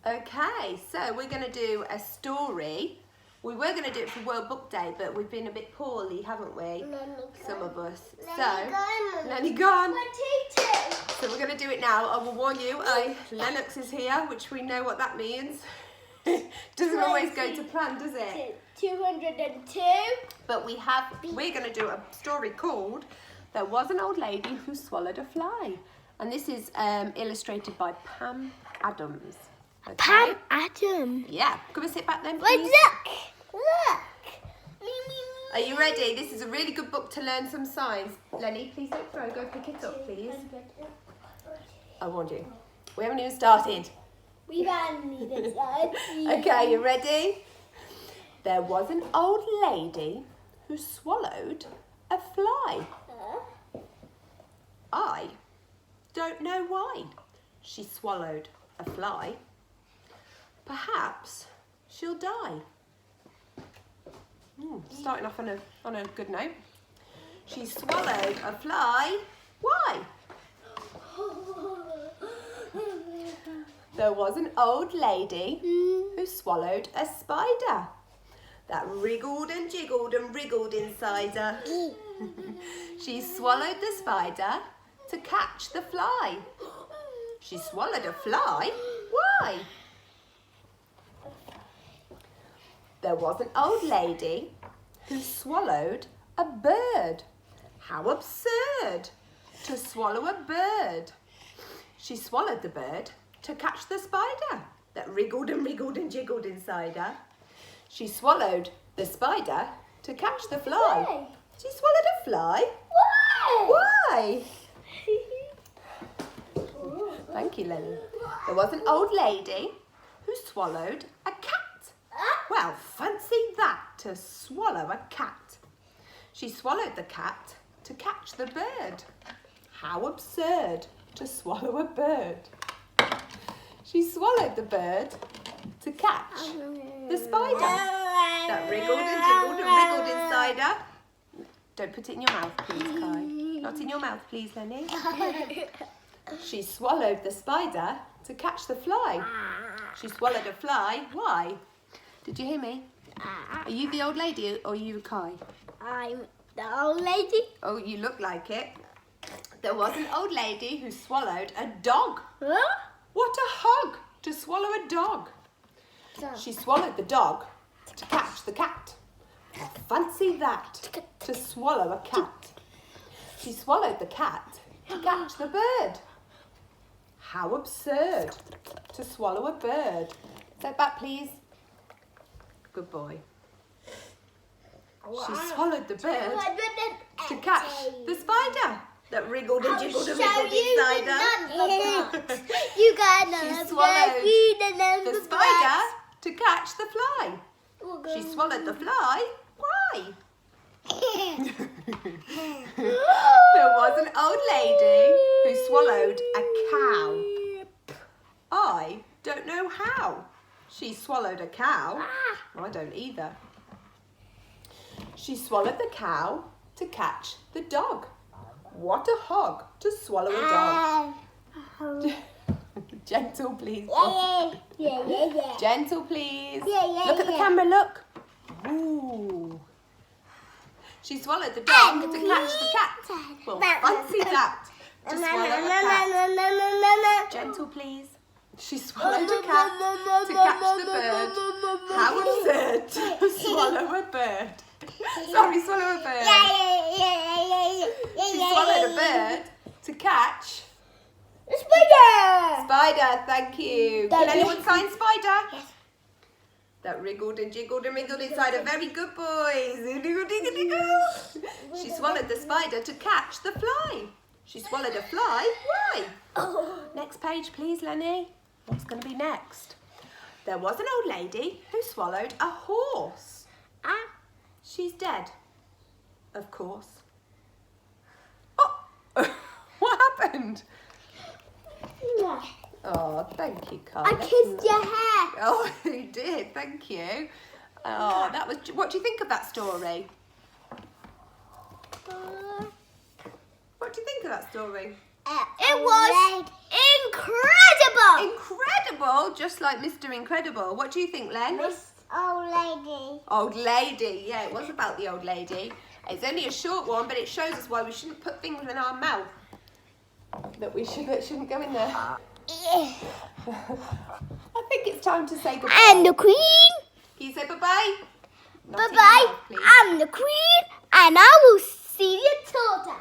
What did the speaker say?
Okay, so we're going to do a story. We were going to do it for World Book Day, but we've been a bit poorly, haven't we? Some of us. Lenny gone. So we're going to do it now. I will warn you, Lennox is here, which we know what that means. Doesn't always go to plan, does it? 202. But we're going to do a story called There Was an Old Lady Who Swallowed a Fly. And this is illustrated by Pam Adams. Okay. Pam Adams. Yeah, come and sit back then, please. Look. Are you ready? This is a really good book to learn some signs. Lenny, please don't throw. Go pick it up, please. I warned you. We haven't even started. We haven't even started. Okay, you ready? There was an old lady who swallowed a fly. I don't know why she swallowed a fly. Perhaps she'll die. Starting off on a good note. She swallowed a fly. Why? There was an old lady who swallowed a spider that wriggled and jiggled and wriggled inside her. She swallowed the spider to catch the fly. She swallowed a fly. Why? There was an old lady who swallowed a bird. How absurd to swallow a bird. She swallowed the bird to catch the spider that wriggled and wriggled and jiggled inside her. She swallowed the spider to catch the fly. Why? She swallowed a fly? Why? Why? Thank you, Lenny. There was an old lady who swallowed a cat. Well, fancy that, to swallow a cat. She swallowed the cat to catch the bird. How absurd to swallow a bird. She swallowed the bird to catch the spider that wriggled and jiggled and wriggled inside her. Don't put it in your mouth, please, Kai. Not in your mouth, please, Lenny. She swallowed the spider to catch the fly. She swallowed a fly. Why? Did you hear me? Are you the old lady or are you Kai? I'm the old lady. Oh, you look like it. There was an old lady who swallowed a dog. Huh? What a hug to swallow a dog. She swallowed the dog to catch the cat. Fancy that, to swallow a cat. She swallowed the cat to catch the bird. How absurd to swallow a bird. Step back, please. Good boy. She swallowed the bird to catch the spider that wriggled and jiggled and wriggled inside her. You got She swallowed the spider to catch the fly. She swallowed the fly. Why? There was an old lady who swallowed a cow. I don't know how she swallowed a cow. I don't either. She swallowed the cow to catch the dog. What a hog to swallow a dog. Gentle, please. Yeah. Gentle, please. Yeah, Look at the camera, look. Ooh. She swallowed the dog to catch the cat. Well, fancy that, to swallow a cat. Gentle, please. She swallowed a cat to catch the bird. How absurd to swallow a bird. Sorry, swallow a bird. She swallowed a bird to catch a spider. Spider, thank you. Can anyone sign spider? Yes. That wriggled and jiggled and wriggled inside a very good boys. She swallowed the spider to catch the fly. She swallowed a fly. Why? Next page, please, Lenny. What's going to be next? There was an old lady who swallowed a horse. She's dead, of course. Oh, what happened? Oh, thank you, Kai. I kissed your hair. Oh, you did. Thank you. Oh, that was. What do you think of that story? What do you think of that story? It was incredible. Incredible, just like Mr. Incredible. What do you think, Len? Old lady. Old lady, yeah, it was about the old lady. It's only a short one, but it shows us why we shouldn't put things in our mouth that shouldn't go in there. I think it's time to say goodbye. I'm the queen. Can you say bye-bye? Bye-bye. I'm the queen, and I will see you later.